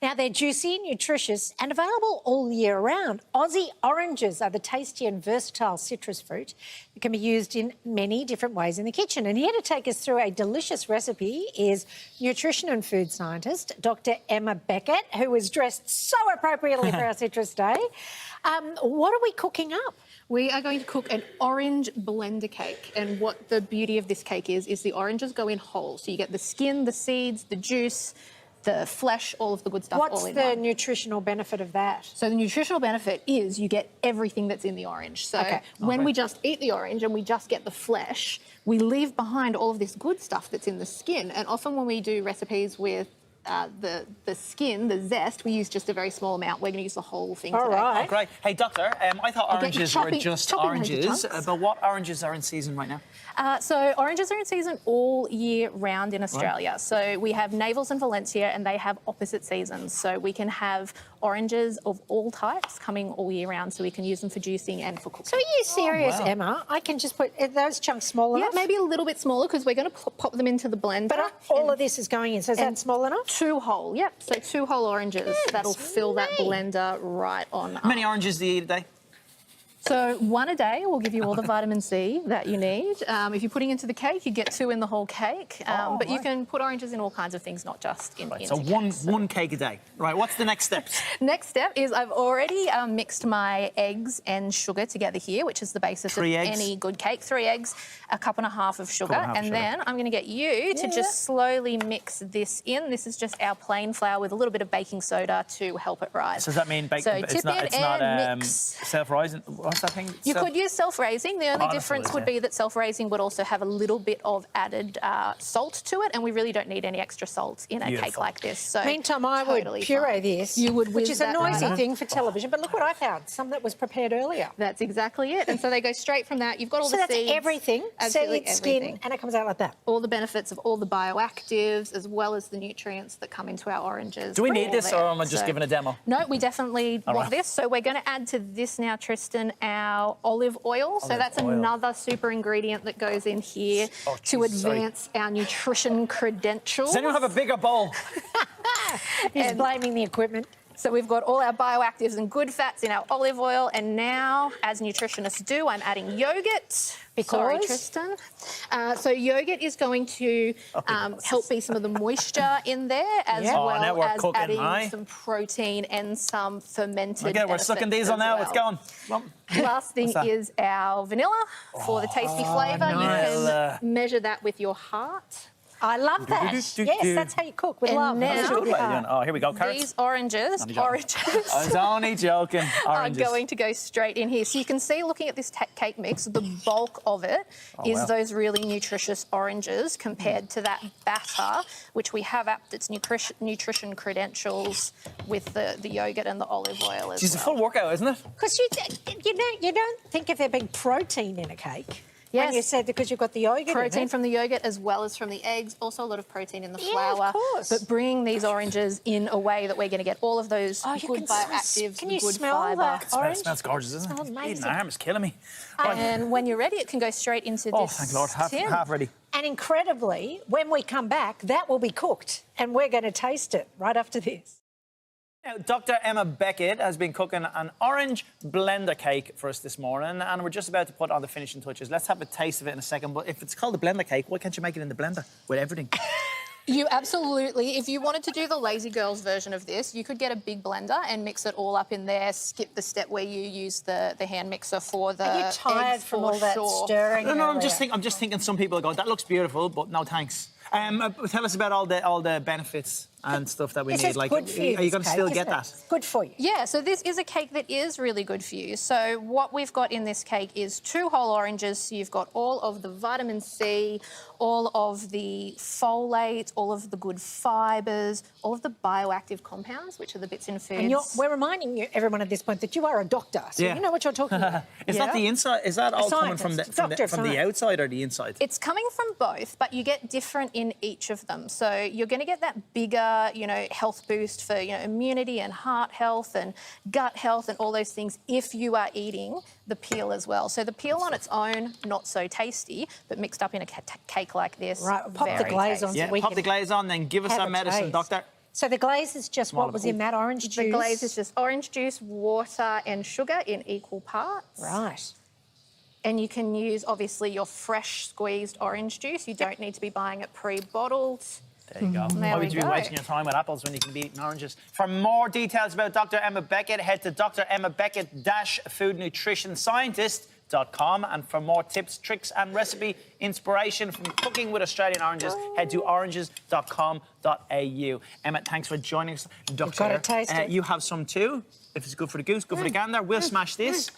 Now, they're juicy, nutritious and available all year round. Aussie Oranges are the tasty and versatile citrus fruit that can be used in many different ways in the kitchen. And here to take us through a delicious recipe is nutrition and food scientist Dr Emma Beckett, who is dressed so appropriately for our Citrus Day. What are we cooking up? We are going to cook an orange blender cake, and what the beauty of this cake is the oranges go in whole. So you get the skin, the seeds, the juice, the flesh, all of the good stuff all in one. What's the nutritional benefit of that? So the nutritional benefit is you get everything that's in the orange. So when we just eat the orange and we just get the flesh, we leave behind all of this good stuff that's in the skin. And often when we do recipes with the skin, the zest, we use just a very small amount. We're going to use the whole thing today. Oh, great. Hey, Doctor, I thought oranges were just oranges, but what oranges are in season right now? So oranges are in season all year round in Australia. Right. So we have Navels and Valencia, and they have opposite seasons. So we can have oranges of all types coming all year round, so we can use them for juicing and for cooking. So are you serious, Emma? I can just put those chunks small enough? Yeah, maybe a little bit smaller, because we're going to pop them into the blender. But all of this is going in, so is that small enough? 2 whole, yep. So 2 whole oranges. That'll fill that blender right on up. How many oranges do you eat a day? So 1 a day will give you all the vitamin C that you need. If you're putting into the cake, you get 2 in the whole cake. But you can put oranges in all kinds of things, not just in so one cake a day. Right, what's the next step? Next step is I've already mixed my eggs and sugar together here, which is the basis of any good cake. 3 eggs, 1.5 cups of sugar. And then I'm going to get you to just slowly mix this in. This is just our plain flour with a little bit of baking soda to help it rise. So does that mean baking? So it's not mix. Self-rising? What's that thing? You could use self-raising. The only difference would be that self-raising would also have a little bit of added salt to it, and we really don't need any extra salt in a cake like this. So meantime, I would puree this, which is a noisy thing for television, but look what I found, some that was prepared earlier. That's exactly it. And so they go straight from that. You've got all the seeds. So that's everything, seeds, skin, and it comes out like that. All the benefits of all the bioactives, as well as the nutrients that come into our oranges. Do we need this, or am I just giving a demo? No, we definitely want this. So we're going to add to this now, Tristan, our olive oil. So that's another super ingredient that goes in here to advance our nutrition credentials. Does anyone have a bigger bowl? He's blaming the equipment. So we've got all our bioactives and good fats in our olive oil, and now, as nutritionists do, I'm adding yogurt. Sorry, Tristan. So yogurt is going to help be some of the moisture in there, as well as adding some protein and some fermented. Okay, we're sucking these on now. It's going. Last thing is our vanilla for the tasty flavour. You can measure that with your heart. I love that. Yes, that's how you cook with love. Now, here we go, carrots. These oranges, I was only joking. Oranges are going to go straight in here. So you can see, looking at this cake mix, the bulk of it is those really nutritious oranges compared to that batter, which we have upped its nutrition credentials with the yogurt and the olive oil as well. It's a full workout, isn't it? Because you don't think of there being protein in a cake. Yes. When you said because you've got the yogurt protein from the yogurt as well as from the eggs, also a lot of protein in the flour. Yeah, of course. But bringing these oranges in a way that we're going to get all of those good bioactives, can you good smell fibre. Orange? It smells gorgeous, doesn't it? Amazing. My arm is killing me. And when you're ready, it can go straight into this thank Lord, half ready. And incredibly, when we come back, that will be cooked and we're going to taste it right after this. Now, Dr Emma Beckett has been cooking an orange blender cake for us this morning, and we're just about to put on the finishing touches. Let's have a taste of it in a second, but if it's called a blender cake, why can't you make it in the blender with everything? You absolutely, if you wanted to do the lazy girls version of this, you could get a big blender and mix it all up in there, skip the step where you use the hand mixer for the Are you tired eggs from all that stirring? No, I'm just thinking some people go, that looks beautiful, but no thanks. Tell us about all the benefits and stuff that we need. Like, are you going to still get that? Good for you. Yeah, so this is a cake that is really good for you. So what we've got in this cake is 2 whole oranges. So you've got all of the vitamin C, all of the folate, all of the good fibres, all of the bioactive compounds, which are the bits in foods. And we're reminding everyone at this point that you are a doctor, so you know what you're talking about. Is that the inside? Is that all coming from the outside or the inside? It's coming from both, but you get different in each of them. So you're going to get that bigger, health boost for, immunity and heart health and gut health and all those things if you are eating the peel as well. So the peel on its own, not so tasty, but mixed up in a cake like this, right, pop the glaze on. Yeah, pop the glaze on, then give us our medicine, doctor. So the glaze is just what was in that orange juice? The glaze is just orange juice, water and sugar in equal parts. Right. And you can use, obviously, your fresh squeezed orange juice. You don't need to be buying it pre-bottled. There you go. There Why we would you be go. wasting your time with apples when you can be eating oranges? For more details about Dr Emma Beckett, head to dremmabeckett-foodnutritionscientist.com. And for more tips, tricks and recipe inspiration from cooking with Australian oranges, head to oranges.com.au. Emma, thanks for joining us. Doctor, got to taste it. you have some too. If it's good for the goose, good for the gander. We'll smash this.